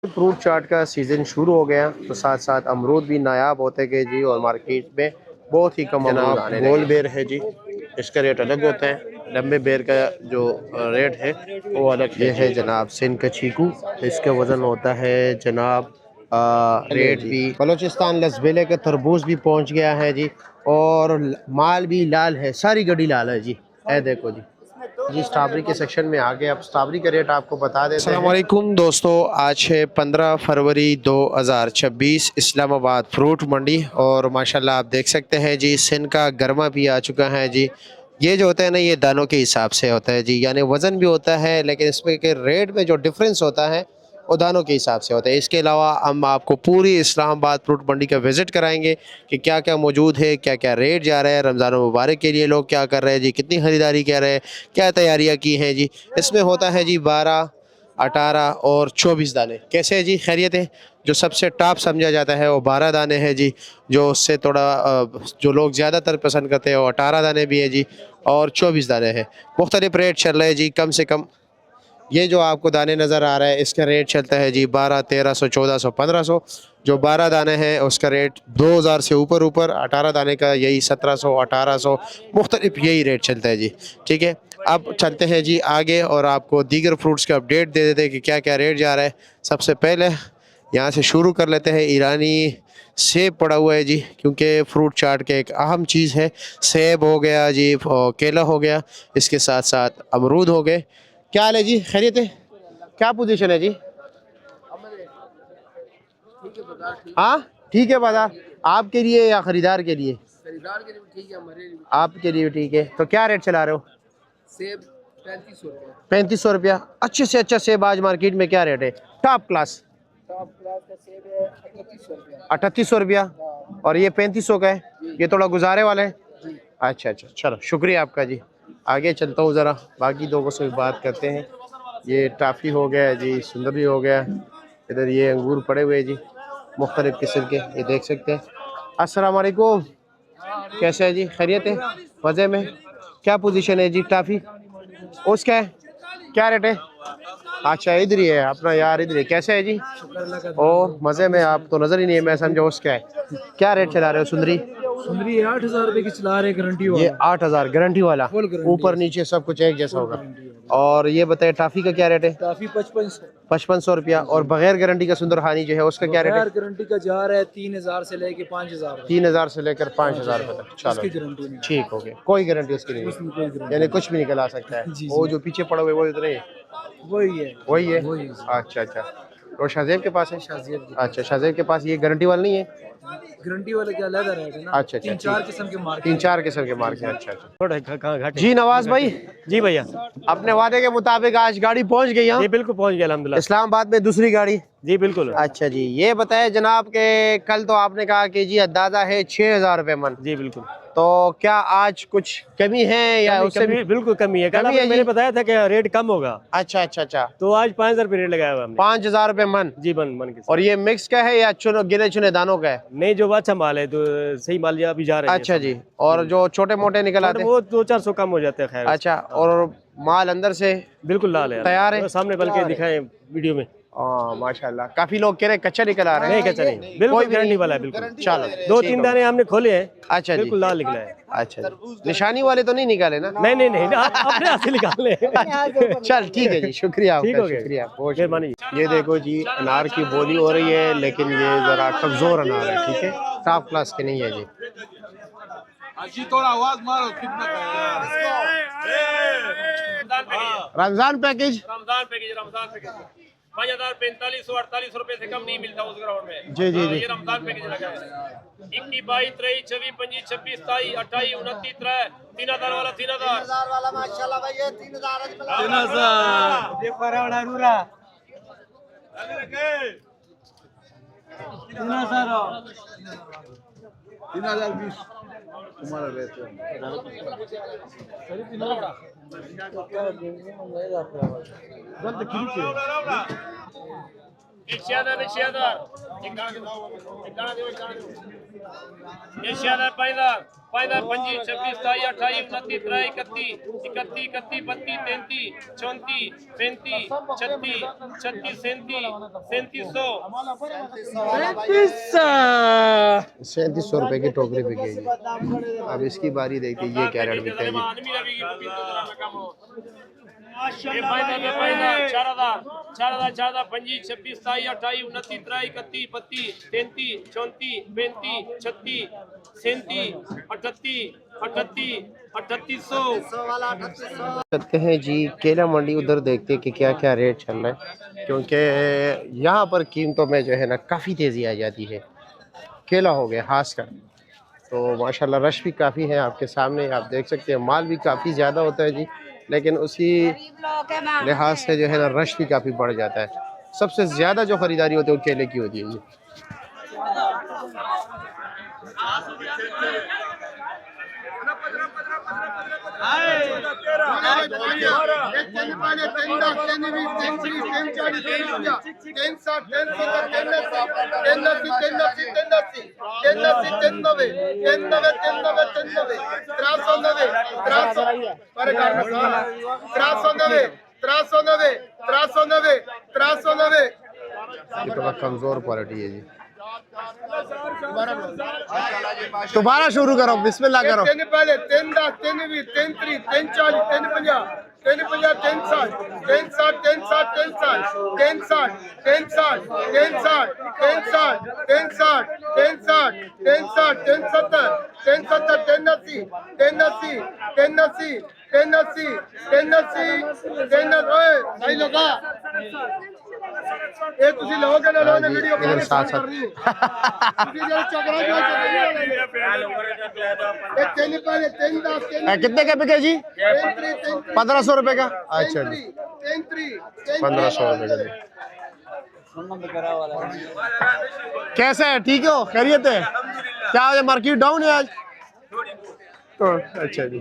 Fruit चाट का season शुरू हो गया तो साथ साथ अमरूद भी नायाब होते गए जी और मार्केट में बहुत ही कम अमरूद आने लगे। गोल बेर है जी, इसका रेट अलग होता है। लंबे बेर का जो रेट है वो अलग है। ये है जनाब सिंध का चीकू, इसका वज़न होता है जनाब रेट भी। बलूचिस्तान लसबेले का तरबूज भी पहुंच गया है जी और माल भी लाल है, सारी गड्डी लाल है जी। है देखो जी जी स्ट्रॉबेरी के सेक्शन में आ गए। अब स्ट्रॉबेरी का रेट आपको बता देते हैं। अस्सलाम वालेकुम दोस्तों, आज है 15 फरवरी 2026, इस्लामाबाद फ्रूट मंडी। और माशाल्लाह आप देख सकते हैं जी सिंध का गर्मा भी आ चुका है जी। ये जो होता है ना, ये दानों के हिसाब से होता है जी, यानी वज़न भी होता है लेकिन इसमें के रेट में जो डिफरेंस होता है वो दानों के हिसाब से होता है। इसके अलावा हम आपको पूरी इस्लामाबाद फ्रूट मंडी का विज़िट कराएंगे कि क्या क्या मौजूद है, क्या क्या रेट जा रहा है, रमज़ान मुबारक के लिए लोग क्या कर रहे हैं जी, कितनी ख़रीदारी कर रहे हैं, क्या तैयारियां की हैं जी। इसमें होता है जी 12, 18 और 24 दाने। कैसे है जी, खैरियत है? जो सबसे टॉप समझा जाता है वो 12 दाने हैं जी। जो उससे थोड़ा जो लोग ज़्यादातर पसंद करते हैं वो 18 दाने भी है जी और 24 दाने हैं। मुख्तलिफ रेट चल रहे हैं जी। कम से कम ये जो आपको दाने नज़र आ रहा है इसका रेट चलता है जी 12, 1300, 1400, 1500। जो 12 दाने हैं उसका रेट 2000 से ऊपर ऊपर। 18 दाने का यही 1700, 1800 मुख्तलिफ यही रेट चलता है जी। ठीक है, अब चलते हैं जी आगे और आपको दीगर फ्रूट्स का अपडेट दे देते हैं कि क्या क्या रेट जा रहा है। सबसे पहले यहाँ से शुरू कर लेते हैं। ईरानी सेब पड़ा हुआ है जी, क्योंकि फ्रूट चाट के एक अहम चीज़ है। सेब हो गया जी और केला हो गया, इसके साथ साथ अमरूद हो गए। क्या हाल है जी, खैरियत है? क्या पोजीशन है जी? हाँ ठीक है बाजार। आपके लिए या खरीदार के लिए? खरीदार के लिए भी ठीक है, हमारे लिए भी। आपके लिए भी ठीक है। तो क्या रेट चला रहे हो? सेब 3500 रुपये। 3500 रुपया। अच्छे से अच्छा सेब आज मार्केट में क्या रेट है? टॉप क्लास टॉप क्लास का सेब है 3800 रुपये। 3800 रुपया हाँ और ये 3500 का है। ये थोड़ा गुजारे वाला है। जी। अच्छा अच्छा, चलो शुक्रिया आपका जी। आगे चलता हूँ ज़रा, बाकी लोगों से भी बात करते हैं। ये टाफ़ी हो गया जी, सुंदरी हो गया। इधर ये अंगूर पड़े हुए जी मुख्तलिफ़ किस्म के, ये देख सकते हैं। अस्सलाम वालेकुम, कैसे है जी, खैरियत है? मज़े में? क्या पोजीशन है जी टाफ़ी? उसका है क्या रेट है? अच्छा इधर ही है अपना यार, इधर ही। कैसे है जी? और मज़े में? आप तो नज़र ही नहीं है, मैं समझा उसका है। क्या रेट चला रहे हो सुंदरी? सुंदरी 8000 रुपये की चला रहे, गारंटी ये 8000 गारंटी वाला, फुल गारंटी ऊपर नीचे सब कुछ एक जैसा होगा। और ये बताए टाफी का क्या रेट है? काफी 5500। 5500 रुपया। और बगैर गारंटी का सुंदरहानी जो है उसका क्या रेट है? गारंटी का जा रहा है 3000 से लेके 5000। 3000 से लेकर 5000 रुपये तक। चलो गारंटी नहीं, ठीक हो गया, कोई गारंटी उसकी नहीं उसमें है, कोई गारंटी यानी कुछ भी निकल आ सकता है। जी, वो जी। जो पीछे पड़ा हुआ है वो इतने वही है, वही है। वही है। अच्छा अच्छा, और शाहजेब के पास है? शाहजेब की। अच्छा, शाहजेब के पास ये गारंटी वाला नहीं है? गारंटी वाले क्या लेदर है ना। अच्छा अच्छा, 3-4 किस्म के मार्केट। 3-4 किस्म के मार्क हैं। अच्छा अच्छा जी। नवाज भाई, जी भैया, अपने वादे के मुताबिक आज गाड़ी पहुंच गई जी यहाँ बिल्कुल पहुंच गया अल्हम्दुलिल्लाह। इस्लामाबाद में, दूसरी गाड़ी। जी बिल्कुल। अच्छा जी, ये बताए जनाब के कल तो आपने कहा कि जी अंदाजा है 6000 रुपये मन, जी बिल्कुल। तो क्या आज कुछ कमी है या उससे भी? बिल्कुल कमी है। कल कमी है मैंने जी? बताया था कि रेट कम होगा, अच्छा अच्छा अच्छा, तो आज 5000 रुपये रेट लगाया हुआ हमने। 5000 रुपये मन। जी मन मन के साथ। और ये मिक्स का है या चुनो गिने चुने दानों का है? नहीं, जो अच्छा माल है तो सही माल अभी जा रहा है। अच्छा जी, और जो छोटे मोटे निकल आते हैं वो 200-400 कम हो जाते हैं। खैर अच्छा, और माल अंदर से बिल्कुल लाल है, तैयार है? सामने बल्कि दिखाए वीडियो में। माशाल्लाह, काफी लोग कह रहे कच्चा निकल आ रहे हैं। नहीं कच्चा नहीं, बिल्कुल कोई भी गारंटी नहीं? वाला है बिल्कुल। चलो 2-3 ठीक दाने हमने खोले हैं। अच्छा जी, बिल्कुल लाल निकला है। अच्छा जी, निशानी वाले तो नहीं निकाले ना? नहीं नहीं नहीं, अपने हाथ से निकाले। चल ठीक है जी, शुक्रिया ठीक आपका, हो गया, शुक्रिया बहुत मेहरबानी। शुक्रिया। ये देखो जी, अनार की बोली हो रही है लेकिन ये जरा कमजोर अनार है, ठीक है, टॉप क्लास के नहीं है जी। थोड़ा आवाज मारो कितना रमजान पैकेज, रमजान पैकेज 5000, 4500, 4800 रुपए से कम नहीं मिलता उस ग्राउंड में। जी जी जी। ये रमजान पैकेज लगा है। 21, 22, 23, 24, 25, 26, 27, 28, 29, 30, 3000 वाला 3000 वाला माशाल्लाह भाई, ये 3000 $3020 तुम्हारा रहते 160 160 5 25 26 27 28 29 30 31 31 32 33 34 35 36 37 3700 रुपए की टोकरी बिकेगी। अब इसकी बारी देखते हैं, ये क्या रेट बिकता है जी। ये फायदा में फायदा 4000 4000 25 26 27 28 29 30 31 32 33 34 35 36 38 38 3800 करते हैं जी केला मंडी, उधर देखते हैं कि क्या क्या रेट चल रहा है, क्योंकि यहाँ पर कीमतों में जो है ना काफ़ी तेज़ी आ जाती है। केला हो गया खासकर, तो माशाल्लाह रश भी काफ़ी है, आपके सामने आप देख सकते हैं। माल भी काफ़ी ज़्यादा होता है जी, लेकिन उसी लिहाज से जो है ना रश भी काफ़ी बढ़ जाता है। सबसे ज़्यादा जो ख़रीदारी होती है वो केले की होती है जी। ये थोड़ा कमज़ोर क्वालिटी है जी। दोबारा शुरू करो, बिस्मिल्लाह करो। पहले 3 10 3 20 3 30 3 40 3 50 3 50 3 60 3 60 3 60 3 60 3 60 3 60 3 60 3 60 3 60 3 60 3 70 3 70 3 80 3 80 3 80 3 80 3 80 3 ओए भाई लगा ये तुसी लोगे ना लोगे वीडियो इधर साथ साथ तुसी जरा चकरा जो एक तेल पहले 3 10 कितने का बिके जी? 1500 रुपए का। अच्छा जी, 1500 रुपए का जी। कैसे है, ठीक हो, खैरियत है? क्या आज मार्केट डाउन है आज? तो अच्छा जी,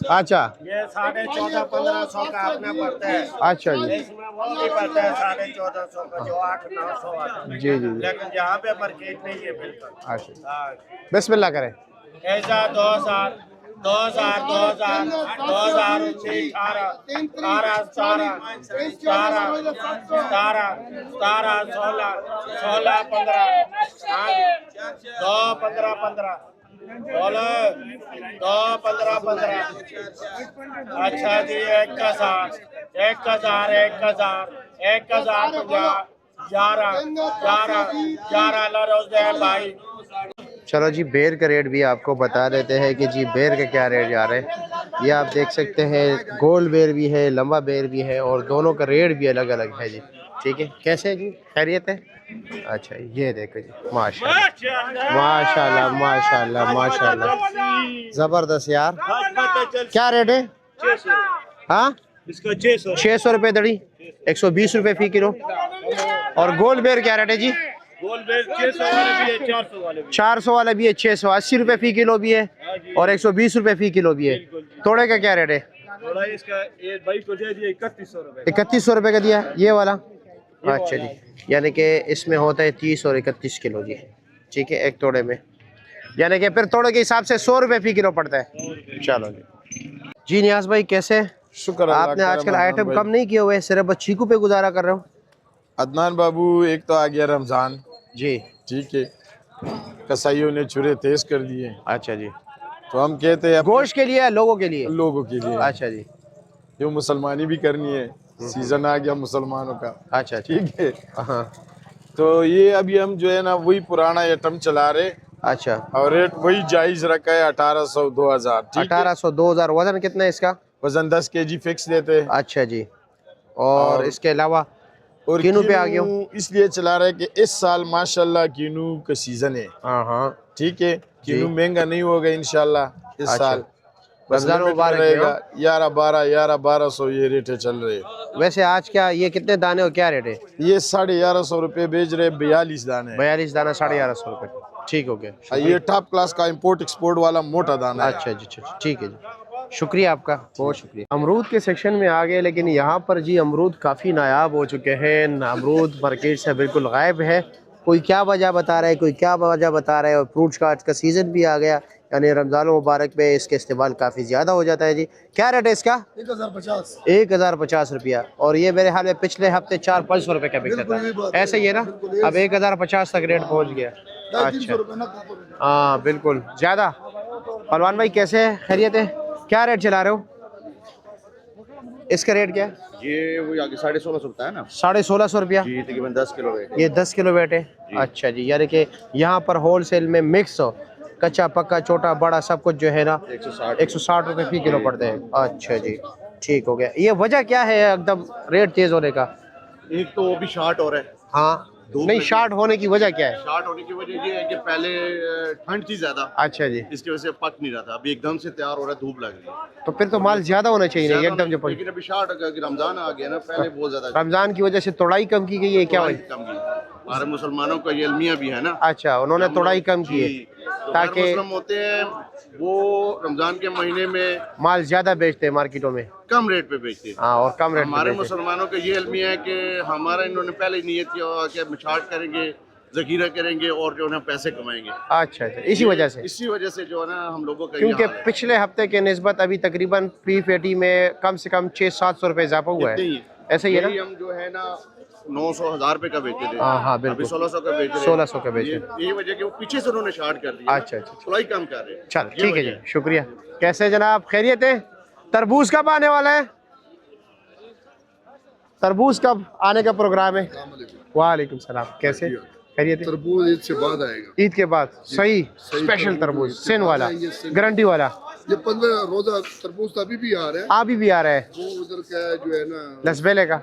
अच्छा ये 1400-1500 का अपना पड़ता है। अच्छा जी, इसमें पड़ता है 1450 का, जो 800-900 आता है। जी जी, लेकिन यहाँ पे मार्केट नहीं है बिल्कुल। अच्छा बिस्मिल्लाह करें। ऐसा 2000 2000 2000 2000 18 18 17 17 17 16 16 15 2 15 15 बोलो 2 15 15। अच्छा जी 1000 1000 1000 1000 11 11 11 लरोज है भाई। चलो जी, बेर का रेट भी आपको बता देते हैं कि जी बेर के क्या रेट जा रहे हैं। ये आप देख सकते हैं, गोल बेर भी है, लंबा बेर भी है, और दोनों का रेट भी अलग अलग है जी। ठीक है, कैसे है जी, खैरियत है? अच्छा ये देखो जी, माशाल्लाह माशाल्लाह माशाल्लाह माशाल्लाह, ज़बरदस्त यार। क्या रेट है? हाँ, इसका 600 600 रुपये दड़ी, 120 रुपये फी किलो। और गोल बेर क्या रेट है जी? 600 वाले भी है, 400 वाले भी। 400 वाला भी है, 680 रुपये फी किलो भी है, और 120 रुपये फी किलो भी है। तोड़े का क्या रेट है? थोड़ा इसका ये भाई को दे दिया 3100 रुपए। 3100 रुपये का दिया है ये वाला। अच्छा जी, यानी कि इसमें होता है 30 और 31 किलो जी। ठीक है, एक तोड़े में, यानी कि फिर तोड़े के हिसाब से 100 रुपये फी किलो पड़ता है। चलो जी। जी नियाज भाई कैसे? शुक्र। आपने आजकल आइटम कम नहीं किए हुए, सिर्फ बस चीकू पे गुजारा कर रहे हो? अदनान बाबू, एक तो आ गया रमजान जी, ठीक है, कसाईयों ने छुरे तेज कर दिए। अच्छा जी, तो हम कहते हैं गोश्त के लिए या लोगों के लिए? लोगों के लिए। अच्छा जी, जो मुसलमानी भी करनी है, सीजन आ गया मुसलमानों का। अच्छा ठीक है, हाँ, तो ये अभी हम जो है ना वही पुराना आइटम चला रहे, अच्छा। और रेट वही जायज रखा है 1800 2000। 1800 2000। वजन कितना है इसका? वजन 10 kg फिक्स देते हैं। अच्छा जी, और इसके अलावा और कीनू पे आ गया हूँ, इसलिए चला रहे कि इस साल माशाल्लाह कीनू का सीजन है। हाँ हाँ, ठीक है, कीनू महंगा नहीं होगा इंशाल्लाह इस अच्छा। साल। रमजान मुबारक रहेगा 11-12 ये रेट चल रहे। वैसे आज क्या ये कितने दाने और क्या रेट है? ये 1150 रुपए बेच रहे, 42 दाने। 42 दाना 1150 रुपये। ठीक हो गया, ये टॉप क्लास का इंपोर्ट एक्सपोर्ट वाला मोटा दाना है। अच्छा जी, अच्छा ठीक है जी, शुक्रिया आपका, बहुत शुक्रिया। अमरूद के सेक्शन में आ गए, लेकिन यहाँ पर जी अमरूद काफ़ी नायाब हो चुके हैं। अमरूद मार्केट से बिल्कुल गायब है। कोई क्या वजह बता रहा है, कोई क्या वजह बता रहा है। और फ्रूट्स का आज का सीज़न भी आ गया, यानी रमज़ान मुबारक में इसका इस्तेमाल काफ़ी ज़्यादा हो जाता है जी। क्या रेट है इसका? 1050। 1050 रुपया। और ये मेरे हाल में पिछले हफ्ते 400-500 रुपये का बिकता था, ऐसे ही है ना? अब 1050 तक रेट पहुँच गया। अच्छा, हाँ बिल्कुल ज़्यादा। पहलवान भाई कैसे है, खैरियत है? क्या रेट चला रहे हो? इसका रेट क्या है? ये वो आगे 1650 होता है ना। 1650 रुपया जी तकरीबन 10 किलो है। ये 10 किलो वेट है। अच्छा जी, यानी कि यहाँ पर होल सेल में मिक्स हो, कच्चा पक्का छोटा बड़ा सब कुछ जो है ना 160 रुपये फी किलो पड़ते हैं। अच्छा जी, ठीक हो गया। ये वजह क्या है एकदम रेट तेज़ होने का? एक तो वो भी शार्ट हो रहा है। हाँ, नहीं शार्ट होने की वजह क्या है? शार्ट होने की वजह ये है कि पहले ठंड थी ज्यादा, अच्छा जी, इसकी वजह से पक नहीं रहा था। अभी एकदम से तैयार हो रहा है, धूप लग रही है, तो फिर तो माल ज़्यादा होना चाहिए नहीं एकदम जब। लेकिन अभी शार्ट रमजान आ गया ना, पहले बहुत ज्यादा रमज़ान की वजह से तोड़ाई कम की गई है क्या वही? कम की। हमारे मुसलमानों का ये अलमिया भी है ना। अच्छा, उन्होंने तोड़ाई कम की है ताकि मुस्लिम होते हैं वो रमजान के महीने में माल ज़्यादा बेचते हैं मार्केटों में, कम रेट पे बेचते हैं। हाँ, और कम रेट हमारे पे बेचते हैं। मुसलमानों का ये अलमिया है कि हमारा इन्होंने पहले ही नियत किया कि हम शार्ट करेंगे, जखीरा करेंगे और जो है पैसे कमाएंगे। अच्छा अच्छा, इसी वजह से जो है ना हम लोगों का क्योंकि ये हाल है। पिछले हफ्ते के निस्बत अभी तकरीबन बीफ एटी में कम से कम 600-700 रुपये इजाफा हुआ इतने ही है, ऐसे ही है यही ना? हम जो है ना 900-1000 रुपये का बेचे थे। हाँ हाँ अभी बिल्कुल, 1600 का बेच रहे हैं। 1600 का बेचे। यही वजह कि वो पीछे से उन्होंने शार्ट कर दिया। अच्छा अच्छा, थोड़ा कम कर रहे हैं। चल ये ठीक है वजह जी, शुक्रिया। कैसे जनाब, खैरियत है? तरबूज कब आने वाला है? तरबूज कब आने का प्रोग्राम है? वालेकुम सलाम, कैसे खैरियत है? तरबूज ईद से बाद आएगा। ईद के बाद, सही स्पेशल तरबूज सिन वाला, गारंटी वाला। ये 15 रोजा तरबूज तो अभी भी आ रहा है। अभी भी आ रहा है वो उधर का जो है ना लसबेले का।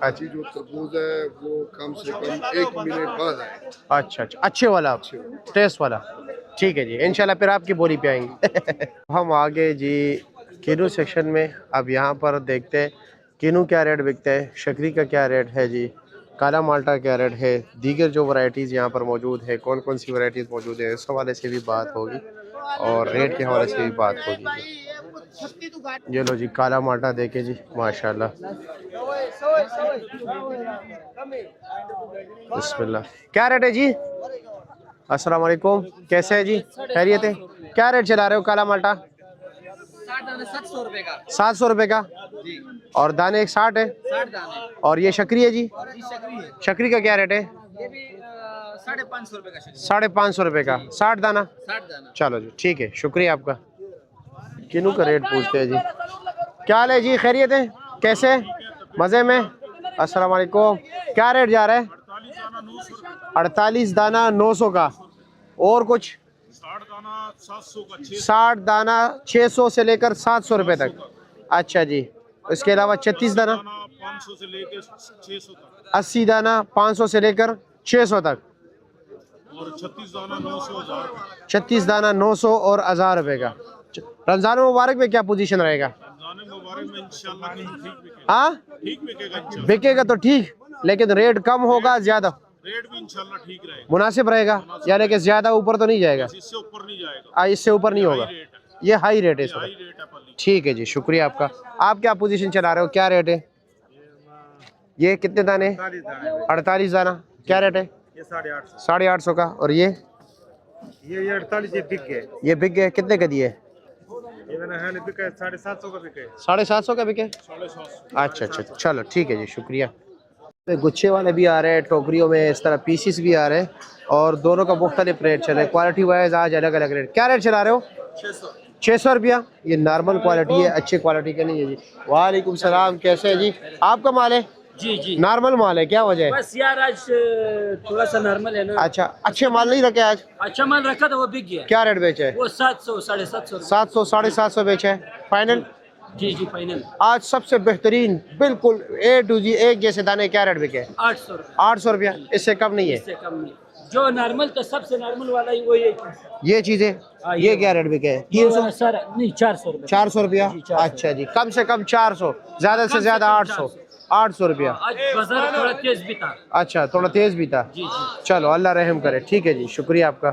अच्छी जो तरबूज है वो कम से कम 1 मिनट बाद आएगा। अच्छा अच्छा, अच्छे वाला, टेस्ट वाला। ठीक है जी, इंशाल्लाह फिर आपकी बोली पे आएंगे। हम आगे जी किनू सेक्शन में। अब यहाँ पर देखते हैं किनू क्या रेट बिकते हैं, शकरी का क्या रेट है जी, काला माल्टा क्या रेट है, दीगर जो वैरायटीज़ यहाँ पर मौजूद है, कौन कौन सी वैरायटीज़ मौजूद है, उस हवाले से भी बात होगी और रेट के हवाले से भी बात होगी। ये लो जी, काला माल्टा देखे जी, माशाल्लाह, बिस्मिल्लाह। क्या रेट है जी? अस्सलाम वालेकुम, कैसे है जी, खैरियत है? क्या रेट चला रहे हो काला माल्टा? 700 रुपए का। 700 रुपये का जी। और दाने एक 60 है। 60 दाने। और ये शकरी है जी? जी शकरी है। शकरी का क्या रेट है? ये भी 550 रुपए का शकरी। 550 रुपये का 60 दाना। 60 दाना। चलो जी, ठीक है, शुक्रिया आपका। किनू का रेट पूछते हैं जी। क्या हाल है जी, खैरियत है? कैसे, मज़े में? अस्सलाम वालेकुम। क्या रेट जा रहा है? 48 दाना 900 का। और कुछ? 60 दाना 600 से लेकर 700 रुपये तक। अच्छा जी, इसके अलावा 36 दाना 500 से लेकर 600 तक, 80 दाना 500 से लेकर 600 तक, और 36 दाना 900 1000। 36 दाना 900 और 1000 रुपये का। रमज़ान मुबारक में क्या पोजीशन रहेगा? रमजान मुबारक में इंशाल्लाह कहीं ठीक बिकेगा। हाँ, ठीक बिकेगा इंशाल्लाह। बिकेगा तो ठीक, लेकिन रेट कम होगा, ज़्यादा रेट भी इंशाल्लाह ठीक रहेगा, मुनासिब रहेगा, यानी कि ज़्यादा ऊपर तो नहीं जाएगा। इससे ऊपर नहीं जाएगा। इससे ऊपर नहीं होगा, रेट है, ये हाई रेट है इस हाई वक्त। रेट है पल्ली। ठीक है जी, शुक्रिया आपका। आप क्या पोजीशन चला रहे हो, क्या रेट है? ये कितने दाने? 48 दाना। क्या रेट है? ये 850। 850 का। और ये 48 ये बिक गए। ये बिक गए, कितने का दिए? ये मैंने है बिका 750 का बिके। 750 का बिके। 750। अच्छा अच्छा, चलो ठीक है जी, शुक्रिया। गुच्छे वाले भी आ रहे हैं, टोकरियों में इस तरह पीसीस भी आ रहे हैं, और दोनों का मुख्तलिफ रेट चल रहा है। क्वालिटी वाइज आज अलग अलग रेट। क्या रेट चला रहे हो? 600 रुपया। ये नॉर्मल क्वालिटी है, अच्छी क्वालिटी का नहीं है जी। वालेकुम सलाम, कैसे है जी? आपका माल है? जी जी। नॉर्मल माल है, क्या वजह है? बस यार आज थोड़ा सा नॉर्मल है ना। अच्छा, अच्छे माल नहीं रखे आज? अच्छा माल रखा था वो बिक गया। क्या रेट बेचा है? वो 700 750। 700 750 बेचा है फाइनल। जी जी फाइनल। आज सबसे बेहतरीन बिल्कुल A to Z एक जैसे दाने क्या रेट बिके? 800 रुपए। 800 रुपया, इससे कम नहीं है। इससे कम नहीं। जो नॉर्मल तो सबसे नॉर्मल वाला ही वो ये चीजें हाँ, ये क्या रेट बिके? 300 सारा नहीं 400 रुपए। 400 रुपया। जी, 400। अच्छा जी, कम से कम 400, ज्यादा से ज्यादा 800। 800 रुपया। आज बाजार थोड़ा तेज भी था। अच्छा, थोड़ा तेज भी था। जी जी। चलो, अल्लाह रहम करे। ठीक है जी, शुक्रिया आपका।